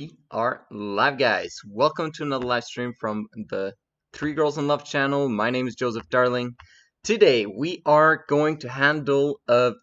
We are live, guys. Welcome to another live stream from the Three Girls in Love channel. My name is Joseph Darling. Today we are going to handle a,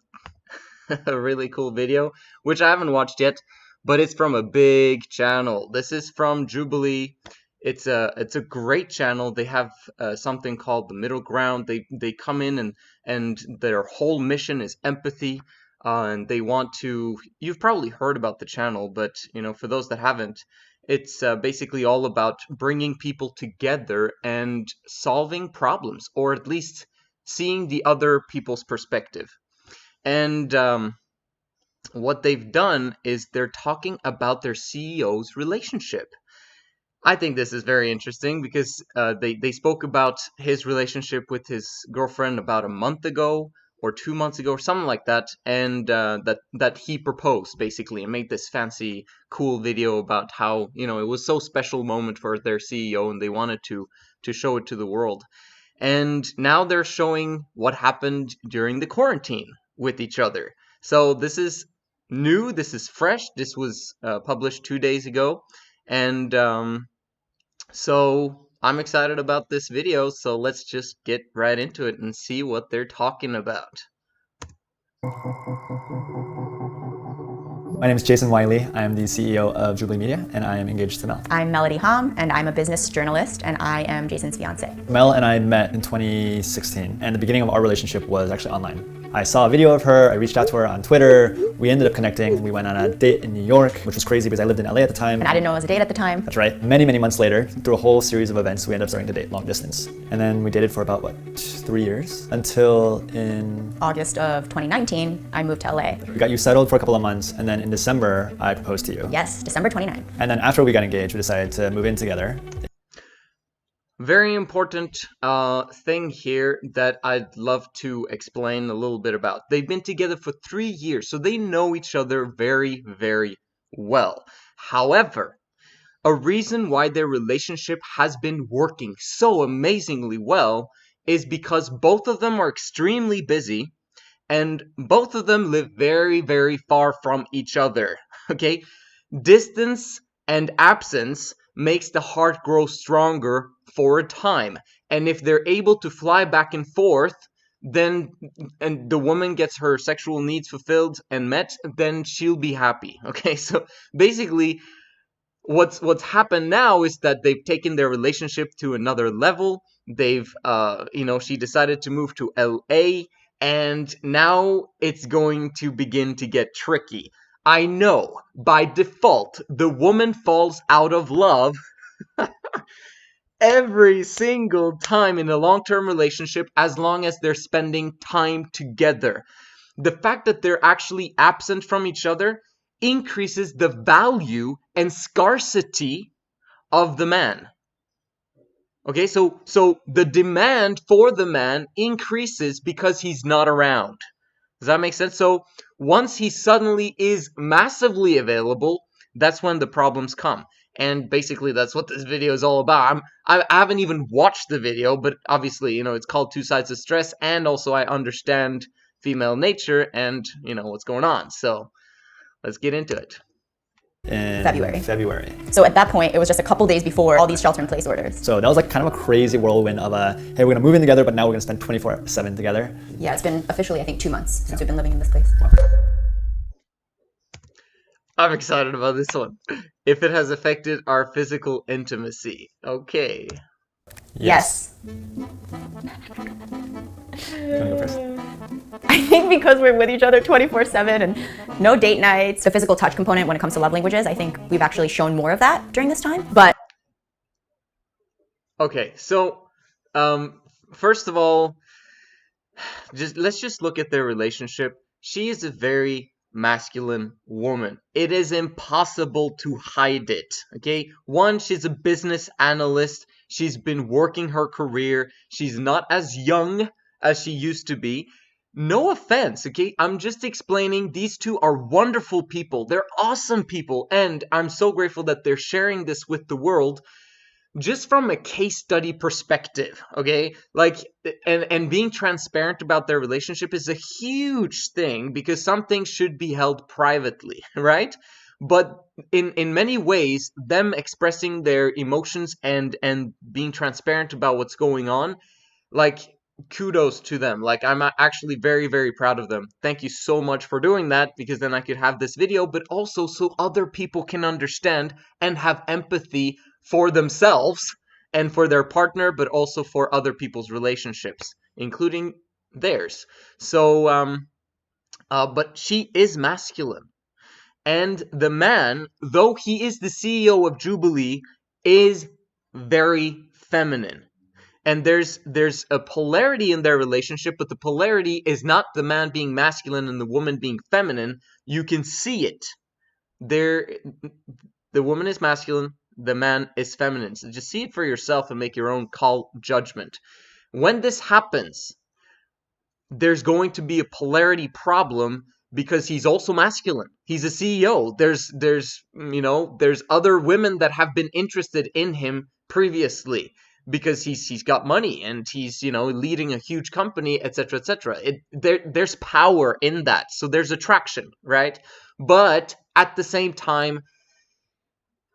a really cool video, which I haven't watched yet, but it's from a big channel. This is from Jubilee. It's a great channel. They have something called the middle ground. They come in and their whole mission is empathy. And they want to, you've probably heard about the channel, but for those that haven't, it's basically all about bringing people together and solving problems, or at least seeing the other people's perspective. And what they've done is they're talking about their CEO's relationship. I think this is very interesting because they spoke about his relationship with his girlfriend about a month ago or 2 months ago or something like that, and that he proposed basically and made this fancy cool video about how it was so special moment for their CEO and they wanted to show it to the world. And now they're showing what happened during the quarantine with each other. So this is new, this is fresh, this was published 2 days ago. And so I'm excited about this video, so let's just get right into it and see what they're talking about. My name is Jason Wiley. I am the CEO of Jubilee Media, and I am engaged to Mel. I'm Melody Hom, and I'm a business journalist, and I am Jason's fiance. Mel and I met in 2016, and the beginning of our relationship was actually online. I saw a video of her, I reached out to her on Twitter, we ended up connecting, we went on a date in New York, which was crazy because I lived in LA at the time. And I didn't know it was a date at the time. That's right. Many, many months later, through a whole series of events, we ended up starting to date long distance. And then we dated for about, 3 years? Until in August of 2019, I moved to LA. we got you settled for a couple of months, and then in December, I proposed to you. Yes, December 29. And then after we got engaged, we decided to move in together. Very important thing here that I'd love to explain a little bit about. They've been together for 3 years, so they know each other very, very well. However, a reason why their relationship has been working so amazingly well is because both of them are extremely busy and both of them live very, very far from each other. Okay? Distance and absence makes the heart grow stronger for a time. And if they're able to fly back and forth, then and the woman gets her sexual needs fulfilled and met, then she'll be happy. Okay? So basically what's happened now is that they've taken their relationship to another level. They've she decided to move to LA, and now it's going to begin to get tricky. I know, by default, the woman falls out of love every single time in a long-term relationship as long as they're spending time together. The fact that they're actually absent from each other increases the value and scarcity of the man. Okay, so the demand for the man increases because he's not around. Does that make sense? So once he suddenly is massively available, that's when the problems come. And basically that's what this video is all about. I haven't even watched the video, but obviously, it's called Two Sides of Stress, and also I understand female nature and, what's going on. So let's get into it. In February. So at that point, it was just a couple days before all these shelter-in-place orders. So that was like kind of a crazy whirlwind of hey, we're gonna move in together, but now we're gonna spend 24/7 together. Yeah, it's been officially, I think, 2 months since we've been living in this place. I'm excited about this one. If it has affected our physical intimacy. Okay. Yes. You wanna go first? I think because we're with each other 24/7 and no date nights, the physical touch component when it comes to love languages, I think we've actually shown more of that during this time. But Okay, so first of all, let's just look at their relationship. She is a very masculine woman. It is impossible to hide it. Okay, one, she's a business analyst. She's been working her career. She's not as young as she used to be. No offense, okay? I'm just explaining these two are wonderful people. They're awesome people, and I'm so grateful that they're sharing this with the world just from a case study perspective, okay? Like, and being transparent about their relationship is a huge thing because some things should be held privately, right? But in many ways, them expressing their emotions and being transparent about what's going on, like, kudos to them. Like, I'm actually very, very proud of them. Thank you so much for doing that, because then I could have this video, but also so other people can understand and have empathy for themselves and for their partner, but also for other people's relationships, including theirs. So, but she is masculine. And the man, though he is the CEO of Jubilee, is very feminine. And there's a polarity in their relationship, but the polarity is not the man being masculine and the woman being feminine. You can see it. The woman is masculine, the man is feminine. So just see it for yourself and make your own call judgment. When this happens, there's going to be a polarity problem because he's also masculine. He's a CEO. There's other women that have been interested in him previously, because he's got money and he's leading a huge company, etc., etc. There's power in that, so there's attraction, right? But at the same time,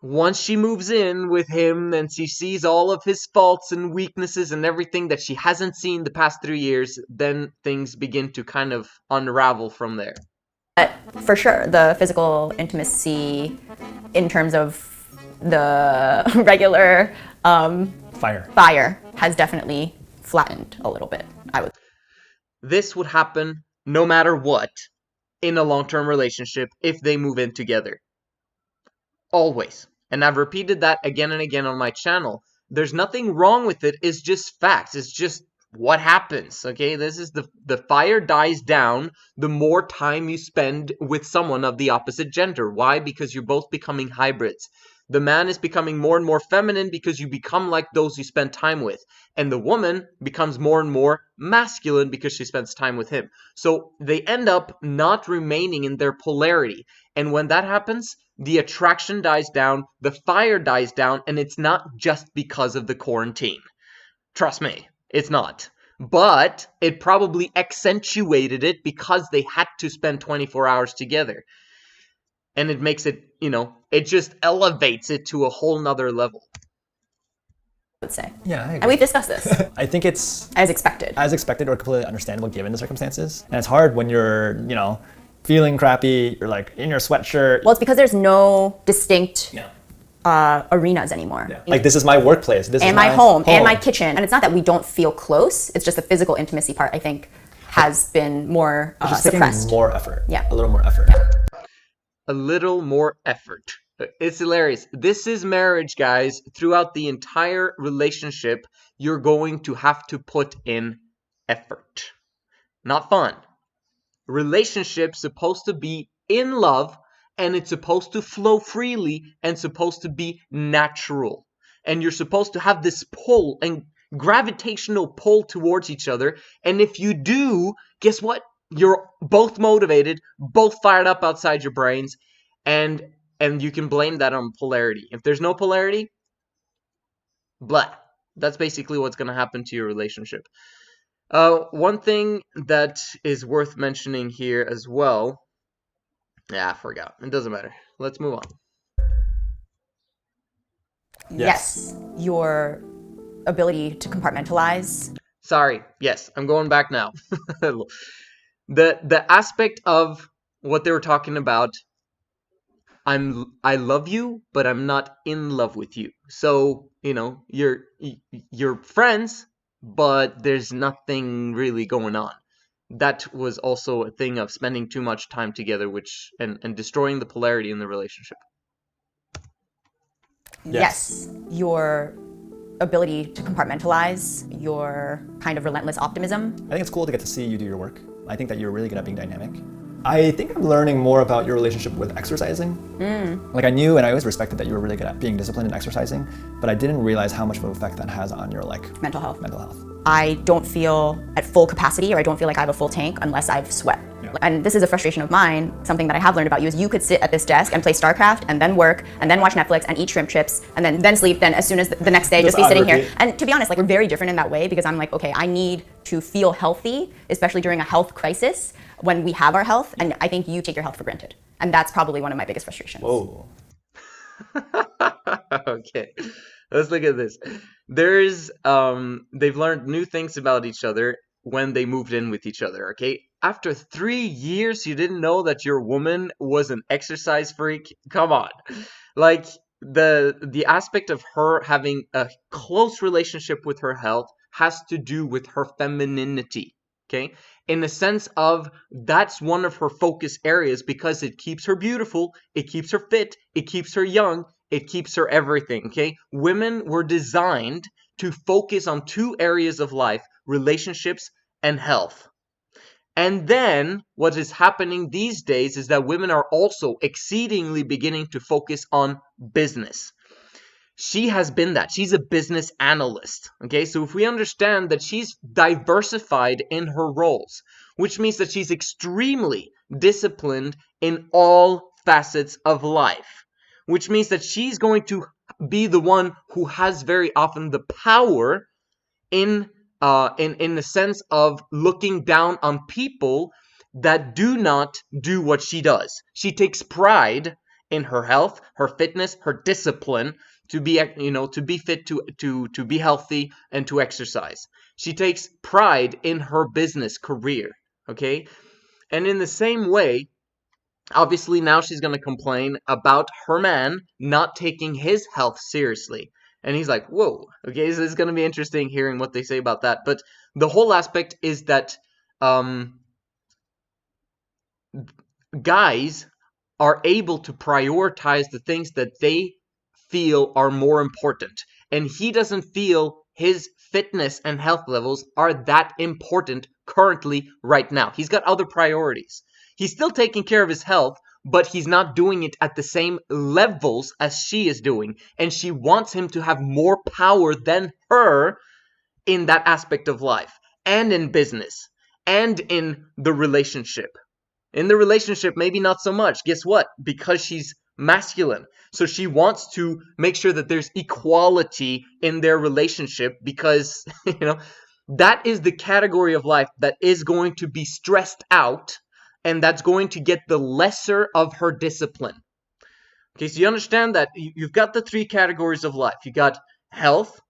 once she moves in with him and she sees all of his faults and weaknesses and everything that she hasn't seen the past 3 years, then things begin to kind of unravel from there. But for sure, the physical intimacy in terms of the regular fire has definitely flattened a little bit, I would. This would happen no matter what in a long-term relationship if they move in together. Always. And I've repeated that again and again on my channel. There's nothing wrong with it. It's just facts. It's just what happens, okay? This is the fire dies down the more time you spend with someone of the opposite gender. Why? Because you're both becoming hybrids. The man is becoming more and more feminine because you become like those you spend time with. And the woman becomes more and more masculine because she spends time with him. So they end up not remaining in their polarity. And when that happens, the attraction dies down, the fire dies down, and it's not just because of the quarantine. Trust me, it's not. But it probably accentuated it because they had to spend 24 hours together. And it makes it, it just elevates it to a whole nother level. I would say. Yeah, I agree. And we've discussed this. I think it's as expected. As expected or completely understandable given the circumstances. And it's hard when you're, feeling crappy, you're like in your sweatshirt. Well, it's because there's no distinct arenas anymore. Yeah. Like, this is my workplace. This is my home and my kitchen. And it's not that we don't feel close. It's just the physical intimacy part, I think, has been more suppressed. More effort. Yeah. A little more effort. Yeah. A little more effort. It's hilarious. This is marriage, guys. Throughout the entire relationship, you're going to have to put in effort. Not fun. Relationship's supposed to be in love, and it's supposed to flow freely and supposed to be natural. And you're supposed to have this pull and gravitational pull towards each other. And if you do, guess what? You're both motivated, both fired up outside your brains, and you can blame that on polarity. If there's no polarity, blah. That's basically what's going to happen to your relationship. One thing that is worth mentioning here as well. Yeah, I forgot. It doesn't matter. Let's move on. Yes. Your ability to compartmentalize. Sorry. Yes, I'm going back now. The aspect of what they were talking about, I love you, but I'm not in love with you. So, you're friends, but there's nothing really going on. That was also a thing of spending too much time together, and destroying the polarity in the relationship. Yes. Your ability to compartmentalize, your kind of relentless optimism. I think it's cool to get to see you do your work. I think that you're really good at being dynamic. I think I'm learning more about your relationship with exercising. Like, I knew and I always respected that you were really good at being disciplined and exercising, but I didn't realize how much of an effect that has on your mental health. Mental health. I don't feel at full capacity, or I don't feel like I have a full tank unless I've sweat. Yeah. And this is a frustration of mine. Something that I have learned about you is you could sit at this desk and play StarCraft and then work and then watch Netflix and eat shrimp chips and then sleep. Then as soon as the next day, just be sitting here. And to be honest, like we're very different in that way because I'm like, okay, I need to feel healthy, especially during a health crisis when we have our health. And I think you take your health for granted. And that's probably one of my biggest frustrations. Whoa. Okay, let's look at this. There's they've learned new things about each other when they moved in with each other. Okay, after 3 years, you didn't know that your woman was an exercise freak. Come on, like the aspect of her having a close relationship with her health has to do with her femininity. Okay, in the sense of that's one of her focus areas because it keeps her beautiful, it keeps her fit, it keeps her young, it keeps her everything. Okay, women were designed to focus on 2 areas of life: relationships and health. And then what is happening these days is that women are also exceedingly beginning to focus on business. She has been that. She's a business analyst. Okay, so if we understand that she's diversified in her roles, which means that she's extremely disciplined in all facets of life, which means that she's going to be the one who has very often the power in the sense of looking down on people that do not do what she does. She takes pride in her health, her fitness, her discipline to be, to be fit, to be healthy, and to exercise. She takes pride in her business career. Okay, and in the same way, obviously now she's going to complain about her man not taking his health seriously. And he's like, whoa, okay, so it's going to be interesting hearing what they say about that. But the whole aspect is that guys are able to prioritize the things that they feel are more important. And he doesn't feel his fitness and health levels are that important currently right now. He's got other priorities. He's still taking care of his health, but he's not doing it at the same levels as she is doing. And she wants him to have more power than her in that aspect of life, and in business, and in the relationship. In the relationship, maybe not so much. Guess what? Because she's masculine. So she wants to make sure that there's equality in their relationship because, that is the category of life that is going to be stressed out, and that's going to get the lesser of her discipline. Okay, so you understand that you've got the 3 categories of life. You got health,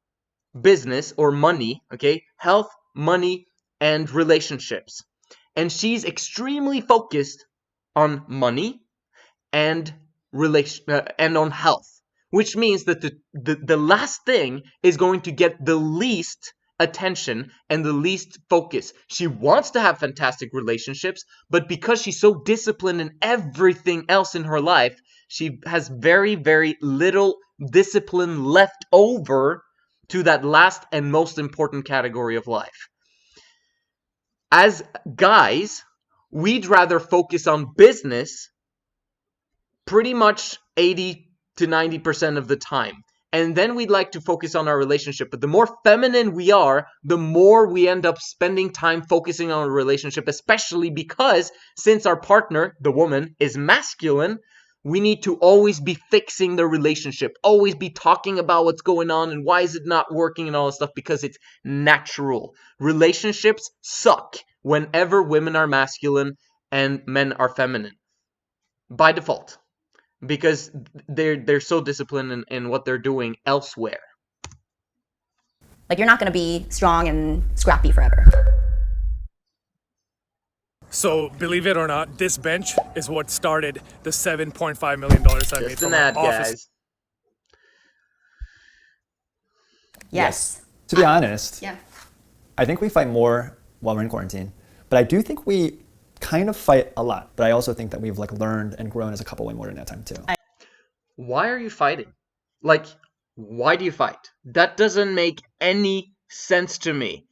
business, or money, okay? Health, money, and relationships. And she's extremely focused on money and and on health, which means that the last thing is going to get the least attention and the least focus. She wants to have fantastic relationships, but because she's so disciplined in everything else in her life, she has very, very little discipline left over to that last and most important category of life. As guys, we'd rather focus on business pretty much 80 to 90% of the time. And then we'd like to focus on our relationship. But the more feminine we are, the more we end up spending time focusing on a relationship, especially because since our partner, the woman, is masculine, we need to always be fixing the relationship, always be talking about what's going on and why is it not working and all this stuff, because it's natural. Relationships suck whenever women are masculine and men are feminine, by default, because they're so disciplined in what they're doing elsewhere. Like, you're not going to be strong and scrappy forever. So, believe it or not, this bench is what started the $7.5 million I made from my office. Guys. Yes. To be honest, Yeah. I think we fight more while we're in quarantine. But I do think we kind of fight a lot. But I also think that we've learned and grown as a couple way more during that time too. Why are you fighting? Why do you fight? That doesn't make any sense to me.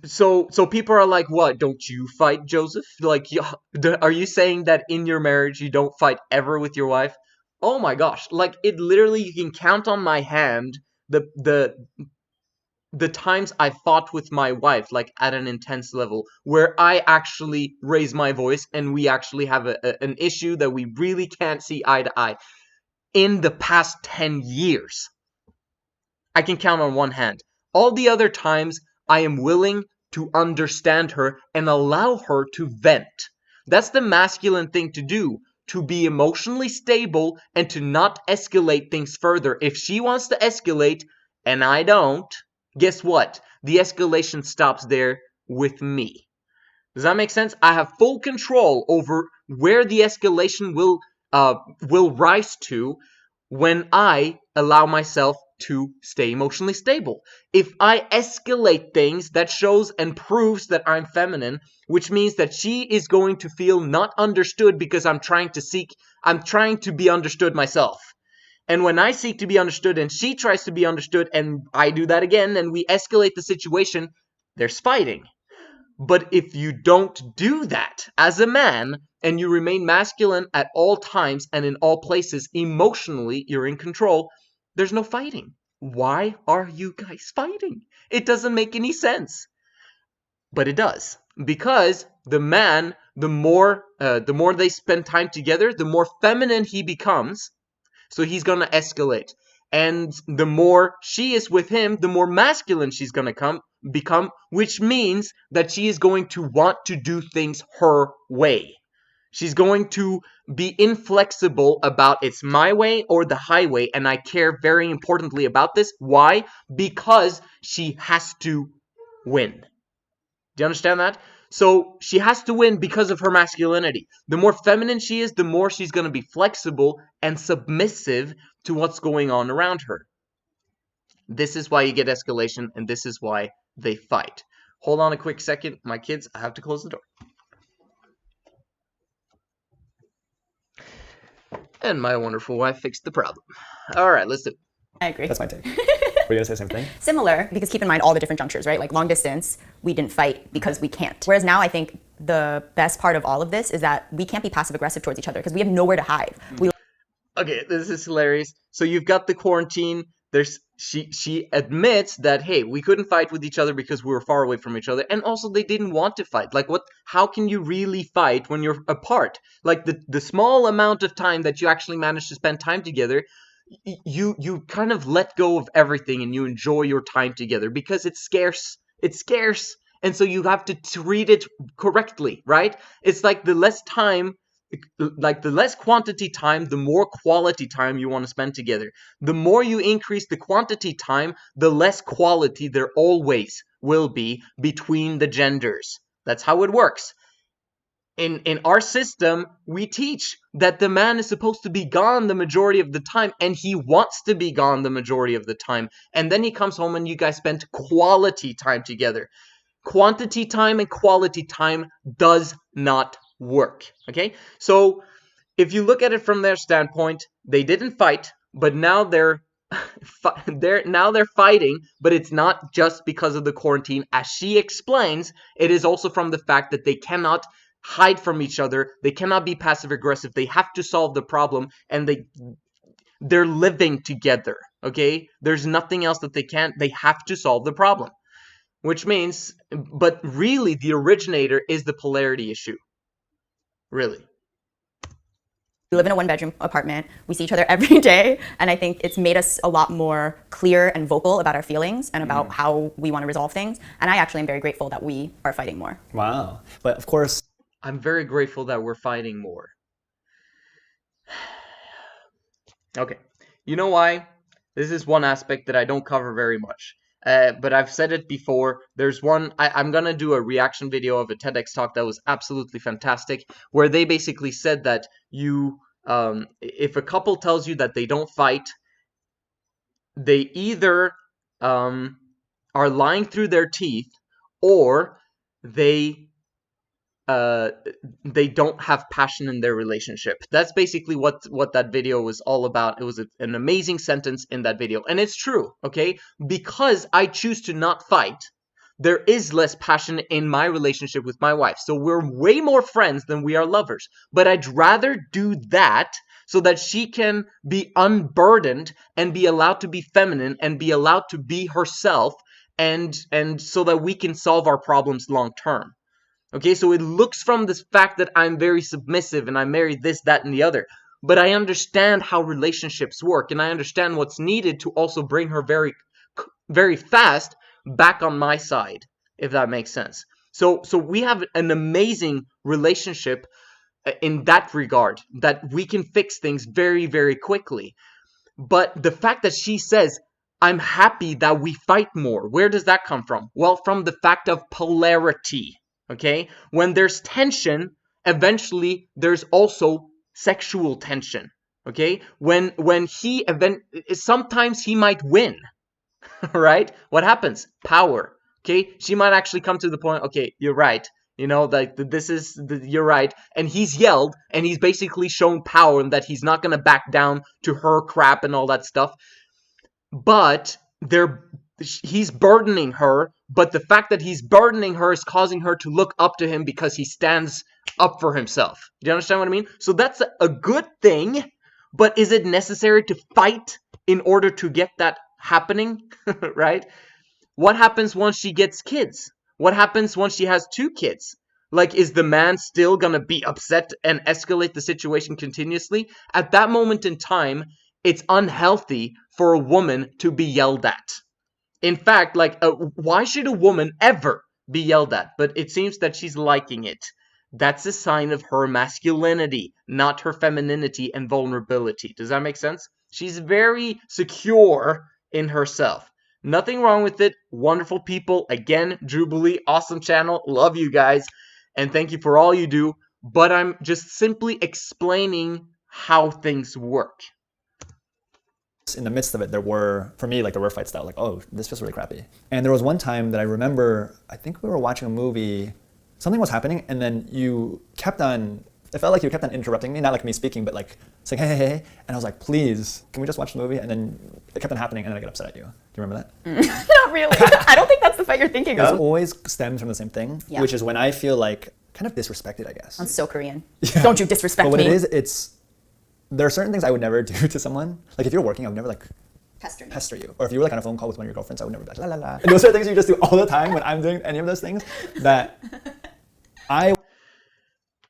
So people are like, what? Don't you fight, Joseph? Are you saying that in your marriage you don't fight ever with your wife? Oh my gosh! It literally, you can count on my hand the the times I fought with my wife, like at an intense level, where I actually raise my voice and we actually have an issue that we really can't see eye to eye, in the past 10 years, I can count on one hand. All the other times, I am willing to understand her and allow her to vent. That's the masculine thing to do, to be emotionally stable and to not escalate things further. If she wants to escalate and I don't, guess what? The escalation stops there with me. Does that make sense? I have full control over where the escalation will rise to when I allow myself to stay emotionally stable. If I escalate things, that shows and proves that I'm feminine, which means that she is going to feel not understood because I'm trying to be understood myself. And when I seek to be understood and she tries to be understood and I do that again and we escalate the situation, there's fighting. But if you don't do that as a man and you remain masculine at all times and in all places, emotionally, you're in control, there's no fighting. Why are you guys fighting? It doesn't make any sense. But it does. Because the man, the more they spend time together, the more feminine he becomes. So he's going to escalate. And the more she is with him, the more masculine she's going to become, which means that she is going to want to do things her way. She's going to be inflexible about it's my way or the highway, and I care very importantly about this. Why? Because she has to win. Do you understand that? So she has to win because of her masculinity. The more feminine she is, the more she's going to be flexible and submissive to what's going on around her. This is why you get escalation, and this is why they fight. Hold on a quick second. My kids, I have to close the door. And my wonderful wife fixed the problem. All right, let's do it. I agree. That's my take. Were you going to say something? Similar, because keep in mind all the different junctures, right? Like long distance, we didn't fight because we can't. Whereas now I think the best part of all of this is that we can't be passive aggressive towards each other because we have nowhere to hide. Okay, this is hilarious. So you've got the quarantine. She admits that, hey, we couldn't fight with each other because we were far away from each other, and also they didn't want to fight. Like, how can you really fight when you're apart? Like, the small amount of time that you actually manage to spend time together, you kind of let go of everything and you enjoy your time together because it's scarce. It's scarce, and so you have to treat it correctly, right? It's like the less time, like the less quantity time, the more quality time you want to spend together. The more you increase the quantity time, the less quality there always will be between the genders. That's how it works. In our system, we teach that the man is supposed to be gone the majority of the time, and he wants to be gone the majority of the time. And then he comes home and you guys spend quality time together. Quantity time and quality time does not work. Okay? So if you look at it from their standpoint, they didn't fight, but now they're fighting, but it's not just because of the quarantine. As she explains, it is also from the fact that they cannot hide from each other. They cannot be passive aggressive. They have to solve the problem, and they're living together. Okay? There's nothing else that they can't. They have to solve the problem. Which means, but really the originator is the polarity issue. Really. We live in a one-bedroom apartment. We see each other every day, and I think it's made us a lot more clear and vocal about our feelings and about how we want to resolve things. And I actually am very grateful that we are fighting more. Wow. But of course, I'm very grateful that we're fighting more. Okay. You know why? This is one aspect that I don't cover very much. But I've said it before. There's one, I'm going to do a reaction video of a TEDx talk that was absolutely fantastic, where they basically said that if a couple tells you that they don't fight, they either are lying through their teeth, or they don't have passion in their relationship. That's basically what that video was all about. It was an amazing sentence in that video. And it's true, okay? Because I choose to not fight, there is less passion in my relationship with my wife. So we're way more friends than we are lovers. But I'd rather do that so that she can be unburdened and be allowed to be feminine and be allowed to be herself and so that we can solve our problems long term. Okay, so it looks from this fact that I'm very submissive and I married this, that, and the other. But I understand how relationships work, and I understand what's needed to also bring her very, very fast back on my side, if that makes sense. So we have an amazing relationship in that regard, that we can fix things very, very quickly. But the fact that she says, I'm happy that we fight more, where does that come from? Well, from the fact of polarity. Okay, when there's tension, eventually there's also sexual tension. Okay, when sometimes he might win, right? What happens? Power. Okay, she might actually come to the point. Okay, you're right. You know, like you're right. And he's yelled, and he's basically shown power, and that he's not gonna back down to her crap and all that stuff. But he's burdening her, but the fact that he's burdening her is causing her to look up to him because he stands up for himself. Do you understand what I mean? So that's a good thing, but is it necessary to fight in order to get that happening? Right? What happens once she gets kids? What happens once she has 2 kids? Like, is the man still gonna be upset and escalate the situation continuously? At that moment in time, it's unhealthy for a woman to be yelled at. In fact, like, why should a woman ever be yelled at? But it seems that she's liking it. That's a sign of her masculinity, not her femininity and vulnerability. Does that make sense? She's very secure in herself. Nothing wrong with it. Wonderful people. Again, Jubilee, awesome channel. Love you guys. And thank you for all you do. But I'm just simply explaining how things work. In the midst of it, there were fights that were like, oh, this feels really crappy. And there was one time that I remember, I think we were watching a movie, something was happening, and then you kept on, it felt like you kept on interrupting me, not like me speaking, but like saying, hey. And I was like, please, can we just watch the movie? And then it kept on happening, and then I got upset at you. Do you remember that? Not really. I don't think that's the fight you're thinking of. It always stems from the same thing, which is when I feel like kind of disrespected, I guess. I'm so Korean. Yeah. Don't you disrespect me. But what it is, there are certain things I would never do to someone. Like if you're working, I would never like pester you. Or if you were like on a phone call with one of your girlfriends, I would never be like la la la. And those are things you just do all the time when I'm doing any of those things that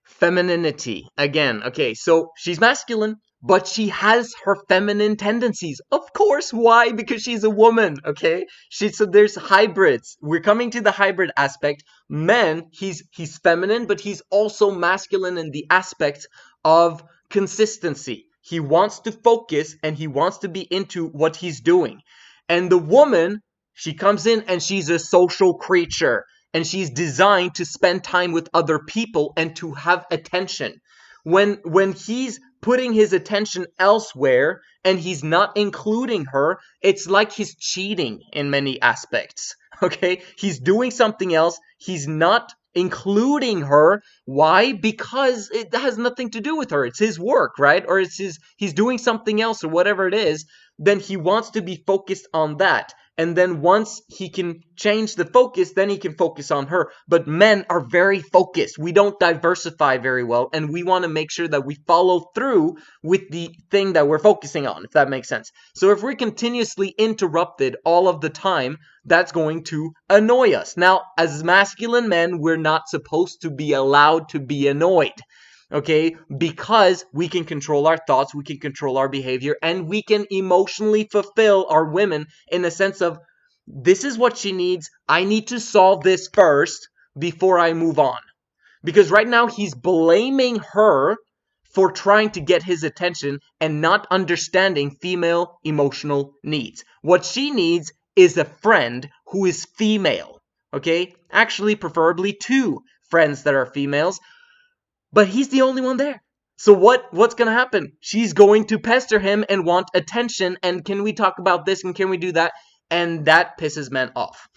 Femininity. Again, okay, so she's masculine, but she has her feminine tendencies. Of course, why? Because she's a woman, okay? So there's hybrids. We're coming to the hybrid aspect. Men, he's feminine, but he's also masculine in the aspect of consistency. He wants to focus and he wants to be into what he's doing. And the woman, she comes in and she's a social creature and she's designed to spend time with other people and to have attention. When he's putting his attention elsewhere and he's not including her, it's like he's cheating in many aspects. Okay? He's doing something else. He's not including her. Why? Because it has nothing to do with her. It's his work, right? Or he's doing something else or whatever it is. Then he wants to be focused on that. And then once he can change the focus, then he can focus on her. But men are very focused. We don't diversify very well. And we want to make sure that we follow through with the thing that we're focusing on, if that makes sense. So if we're continuously interrupted all of the time, that's going to annoy us. Now, as masculine men, we're not supposed to be allowed to be annoyed. Okay, because we can control our thoughts, we can control our behavior, and we can emotionally fulfill our women in a sense of, this is what she needs, I need to solve this first before I move on. Because right now he's blaming her for trying to get his attention and not understanding female emotional needs. What she needs is a friend who is female, okay? Actually, preferably 2 friends that are females. But he's the only one there. So what's going to happen? She's going to pester him and want attention. And can we talk about this? And can we do that? And that pisses men off.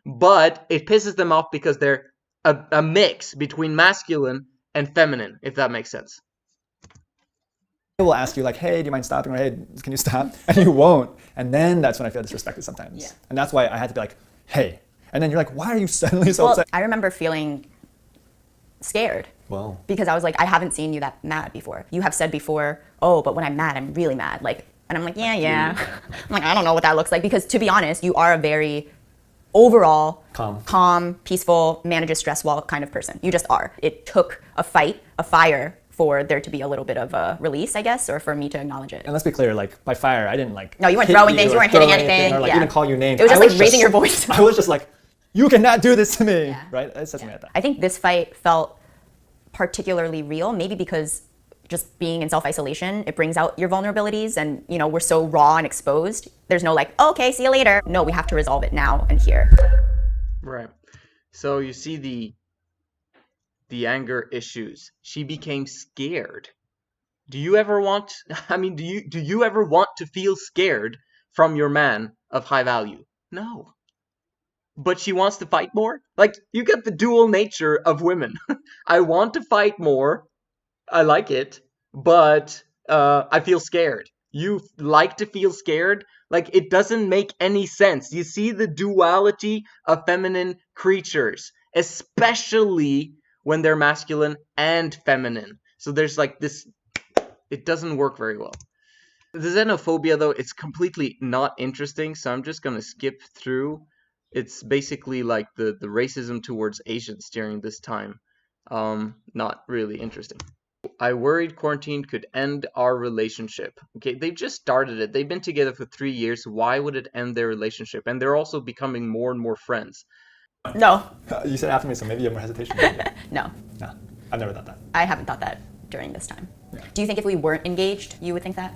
But it pisses them off because they're a mix between masculine and feminine, if that makes sense. I will ask you like, hey, do you mind stopping? Or hey, can you stop? And you won't. And then that's when I feel disrespected sometimes. Yeah. And that's why I had to be like, hey. And then you're like, why are you suddenly so upset? I remember feeling scared. Well, because I was like, I haven't seen you that mad before. You have said before, oh, but when I'm mad, I'm really mad. Like, and I'm like, yeah. I'm like, I don't know what that looks like. Because to be honest, you are a very overall calm, peaceful, manages stress well kind of person. You just are. It took a fight, a fire, for there to be a little bit of a release, I guess, or for me to acknowledge it. And let's be clear, like by fire, I didn't like. No, you weren't hit throwing things, you weren't hitting throw anything, or like yeah. even call you names. It was just like raising your voice. I was just like, you cannot do this to me, right? It says me like that. I think this fight felt particularly real, maybe because just being in self-isolation, it brings out your vulnerabilities, and you know, we're so raw and exposed. There's no like, oh, okay, see you later. No, we have to resolve it now and here. Right. So you see the anger issues. She became scared. Do you ever want, I mean, do you ever want to feel scared from your man of high value? No. But she wants to fight more? Like, you get the dual nature of women. I want to fight more. I like it. But I feel scared. You like to feel scared? Like, it doesn't make any sense. You see the duality of feminine creatures, especially when they're masculine and feminine. So there's like this, it doesn't work very well. The xenophobia, though, it's completely not interesting, so I'm just going to skip through. It's basically like the racism towards Asians during this time. Not really interesting. I worried quarantine could end our relationship. Okay, they've just started it. They've been together for 3 years. Why would it end their relationship? And they're also becoming more and more friends. No. You said after me, so maybe you have more hesitation. No. No, I've never thought that. I haven't thought that during this time. Yeah. Do you think if we weren't engaged, you would think that?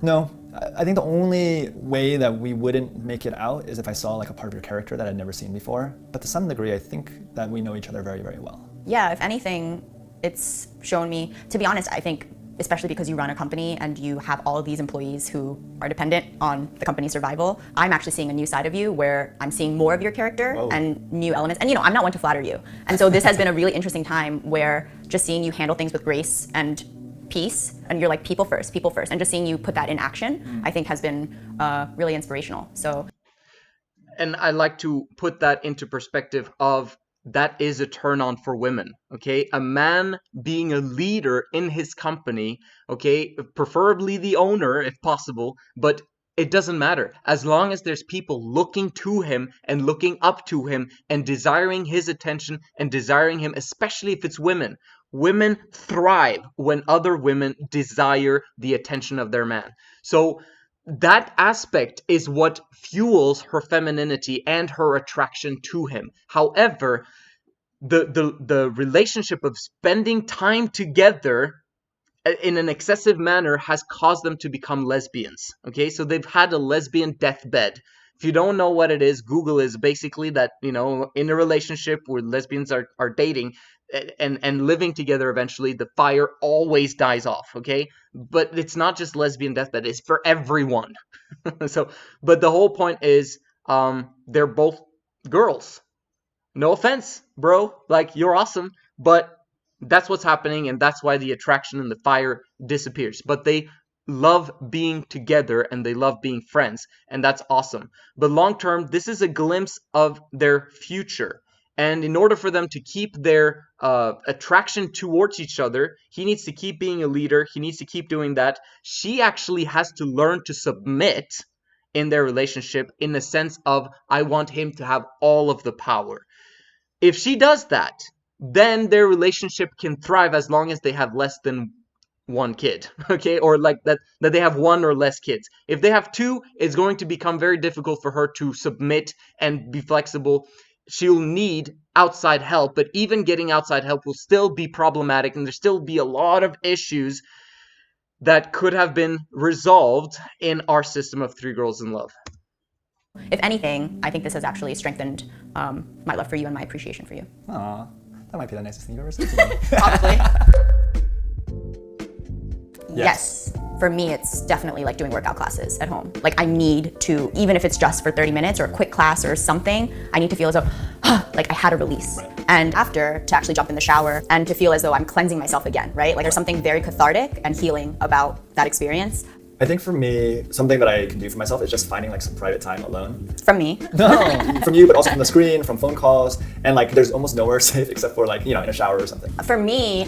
No. I think the only way that we wouldn't make it out is if I saw like a part of your character that I'd never seen before. But to some degree, I think that we know each other very, very well. Yeah, if anything, it's shown me, to be honest, I think, especially because you run a company and you have all of these employees who are dependent on the company's survival, I'm actually seeing a new side of you where I'm seeing more of your character and new elements. And you know, I'm not one to flatter you. And so this has been a really interesting time where just seeing you handle things with grace and peace, and you're like people first, and just seeing you put that in action, I think has been really inspirational. So, and I like to put that into perspective of that is a turn on for women, okay? A man being a leader in his company, okay? Preferably the owner if possible, but it doesn't matter. As long as there's people looking to him and looking up to him and desiring his attention and desiring him, especially if it's women. Women thrive when other women desire the attention of their man. So that aspect is what fuels her femininity and her attraction to him. However, the relationship of spending time together in an excessive manner has caused them to become lesbians. Okay, so they've had a lesbian deathbed. If you don't know what it is, Google is basically that, you know, in a relationship where lesbians are dating and living together, eventually the fire always dies off, okay? But it's not just lesbian deathbed, it's for everyone. So, but the whole point is they're both girls. No offense, bro, like, you're awesome, but that's what's happening, and that's why the attraction and the fire disappears. But they love being together and they love being friends, and that's awesome. But long term, this is a glimpse of their future. And in order for them to keep their attraction towards each other, he needs to keep being a leader. He needs to keep doing that. She actually has to learn to submit in their relationship in the sense of, I want him to have all of the power. If she does that, then their relationship can thrive as long as they have less than one kid, okay? Or like that they have one or less kids. If they have two, it's going to become very difficult for her to submit and be flexible. She'll need outside help, but even getting outside help will still be problematic, and there'll still be a lot of issues that could have been resolved in our system of Three Girls in Love. If anything, I think this has actually strengthened my love for you and my appreciation for you. Aw, that might be the nicest thing you've ever said to me. Probably. Yes. For me, it's definitely like doing workout classes at home. Like I need to, even if it's just for 30 minutes or a quick class or something, I need to feel as though, like I had a release. Right. And after, to actually jump in the shower and to feel as though I'm cleansing myself again, right? Like there's something very cathartic and healing about that experience. I think for me, something that I can do for myself is just finding like some private time alone. From me? No, from you, but also from the screen, from phone calls, and like there's almost nowhere safe except for like, you know, in a shower or something. For me,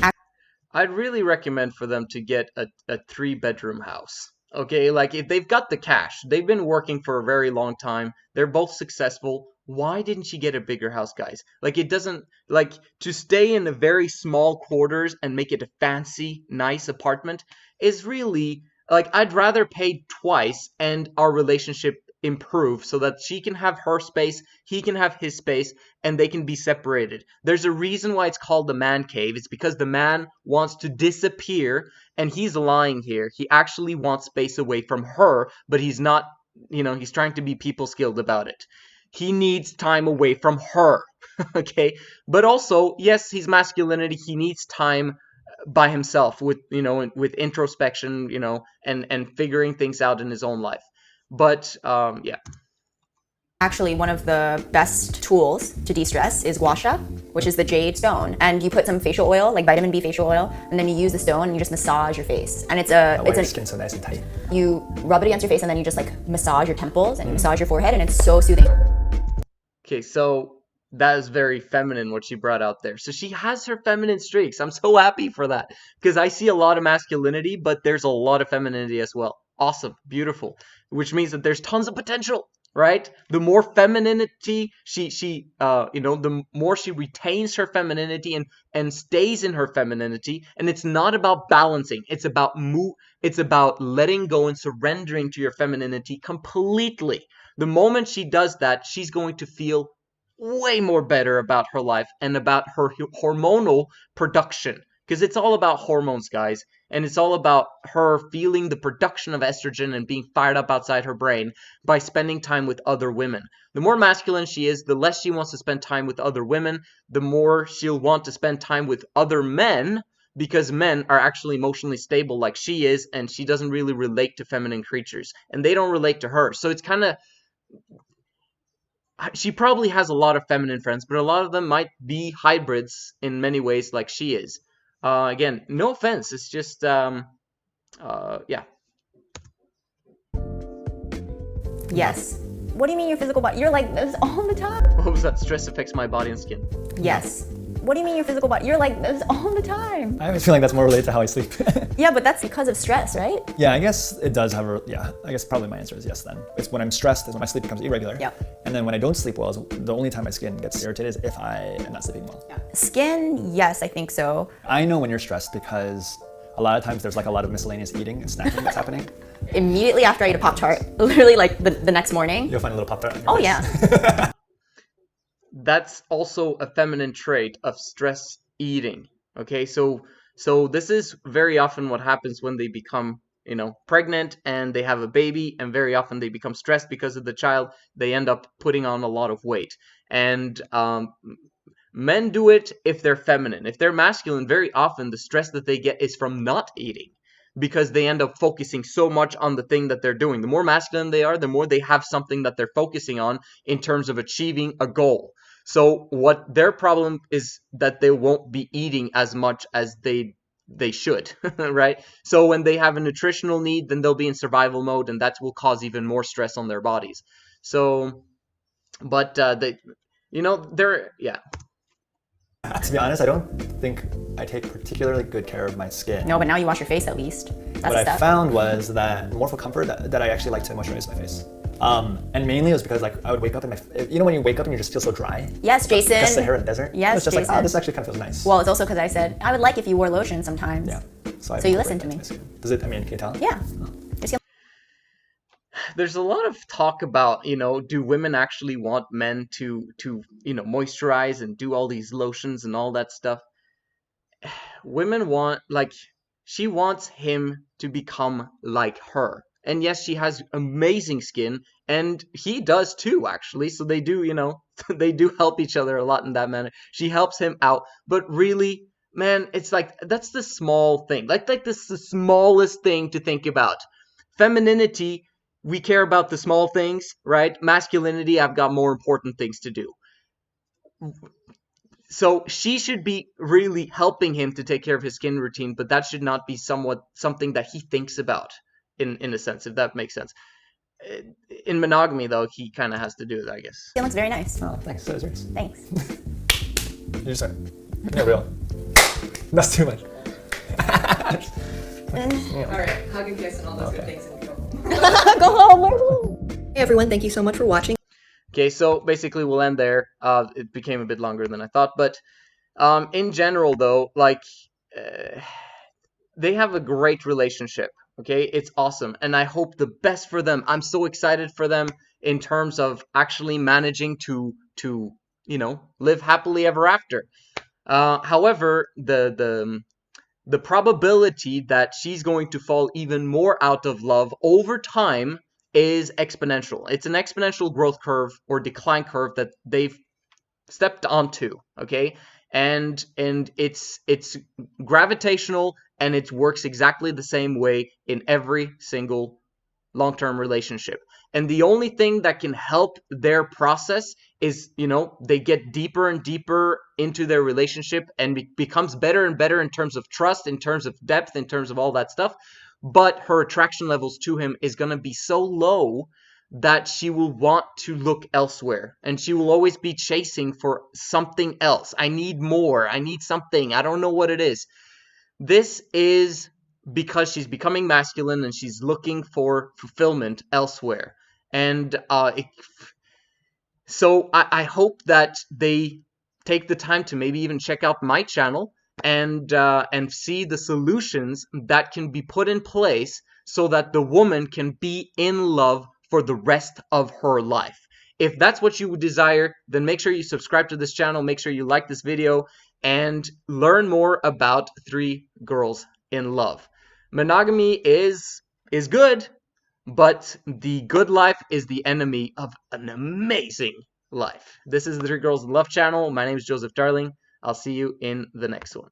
I'd really recommend for them to get a 3-bedroom house. Okay, like if they've got the cash, they've been working for a very long time, they're both successful, why didn't she get a bigger house, guys? Like, it doesn't, like, to stay in a very small quarters and make it a fancy, nice apartment is really, like, I'd rather pay twice and our relationship improve so that she can have her space, he can have his space, and they can be separated. There's a reason why it's called the man cave. It's because the man wants to disappear, and he's lying here. He actually wants space away from her, but he's not, he's trying to be people skilled about it. He needs time away from her, okay? But also, yes, his masculinity, he needs time by himself with, with introspection, and figuring things out in his own life. But, yeah. Actually, one of the best tools to de-stress is gua sha, which is the jade stone. And you put some facial oil, like vitamin B facial oil, and then you use the stone and you just massage your face. And it's your skin's so nice and tight. You rub it against your face and then you just like massage your temples and you massage your forehead, and it's so soothing. Okay, so that is very feminine what she brought out there. So she has her feminine streaks. I'm so happy for that because I see a lot of masculinity, but there's a lot of femininity as well. Awesome, beautiful, which means that there's tons of potential, right? The more femininity the more she retains her femininity and stays in her femininity, and it's not about balancing. It's about letting go and surrendering to your femininity completely. The moment she does that, she's going to feel way more better about her life and about her hormonal production. Because it's all about hormones, guys. And it's all about her feeling the production of estrogen and being fired up outside her brain by spending time with other women. The more masculine she is, the less she wants to spend time with other women, the more she'll want to spend time with other men, because men are actually emotionally stable like she is, and she doesn't really relate to feminine creatures. And they don't relate to her. So it's kind of... She probably has a lot of feminine friends, but a lot of them might be hybrids in many ways like she is. Again, no offense. It's just, yeah. Yes. What do you mean your physical body? You're like this all the time. What was that? Stress affects my body and skin. Yes. What do you mean your physical body? You're like this all the time. I have a feeling that's more related to how I sleep. Yeah, but that's because of stress, right? Yeah, I guess it does have I guess probably my answer is yes then. It's when I'm stressed is when my sleep becomes irregular. Yeah. And then when I don't sleep well, is the only time my skin gets irritated is if I am not sleeping well. Yeah. Skin, yes, I think so. I know when you're stressed because a lot of times there's like a lot of miscellaneous eating and snacking that's happening. Immediately after I eat a Pop-Tart, literally like the next morning. You'll find a little Pop-Tart on your Oh face. yeah. That's also a feminine trait of stress eating. Okay, so this is very often what happens when they become, pregnant and they have a baby, and very often they become stressed because of the child. They end up putting on a lot of weight. And men do it if they're feminine. If they're masculine, very often the stress that they get is from not eating, because they end up focusing so much on the thing that they're doing. The more masculine they are, the more they have something that they're focusing on in terms of achieving a goal. So what their problem is that they won't be eating as much as they should, right? So when they have a nutritional need, then they'll be in survival mode, and that will cause even more stress on their bodies. So, but they're, yeah. To be honest, I don't think I take particularly good care of my skin. No, but now you wash your face at least. That's what a I step. found was that more for comfort that I actually like to moisturize my face. And mainly it was because like I would wake up and when you wake up and you just feel so dry. Yes, Jason. Like Sahara desert. Yes, it's just Jason. like, this actually kind of feels nice. Well, it's also because I said I would like if you wore lotion sometimes. Yeah. So you listen to me. Does it? I mean, can you tell? Yeah. There's a lot of talk about, do women actually want men to moisturize and do all these lotions and all that stuff? Women want, she wants him to become like her. And yes, she has amazing skin, and he does too, actually. So they do, they do help each other a lot in that manner. She helps him out, but really, man, it's like, that's the small thing. Like this is the smallest thing to think about. Femininity, we care about the small things, right? Masculinity, I've got more important things to do. So she should be really helping him to take care of his skin routine, but that should not be something that he thinks about, in a sense, if that makes sense. In monogamy, though, he kind of has to do it, I guess. It looks very nice. Oh, thanks. So is yours. Thanks. You're just you're real. That's too much. All right, hug and kiss and all those good things, and we go home. Go home. Hey everyone, thank you so much for watching. Okay, so basically we'll end there. It became a bit longer than I thought, but in general though, like they have a great relationship. Okay, it's awesome, and I hope the best for them. I'm so excited for them in terms of actually managing to live happily ever after. However, the probability that she's going to fall even more out of love over time is exponential. It's an exponential growth curve or decline curve that they've stepped onto, okay? And it's gravitational, and it works exactly the same way in every single long-term relationship. And the only thing that can help their process is, they get deeper and deeper into their relationship and becomes better and better in terms of trust, in terms of depth, in terms of all that stuff. But her attraction levels to him is going to be so low that she will want to look elsewhere, and she will always be chasing for something else. I need more. I need something. I don't know what it is. This is because she's becoming masculine and she's looking for fulfillment elsewhere. And so I hope that they take the time to maybe even check out my channel and see the solutions that can be put in place so that the woman can be in love for the rest of her life. If that's what you desire, then make sure you subscribe to this channel, make sure you like this video, and learn more about 3 girls in love. Monogamy is good, but the good life is the enemy of an amazing life. This is the 3 Girls in Love channel. My name is Joseph Darling. I'll see you in the next one.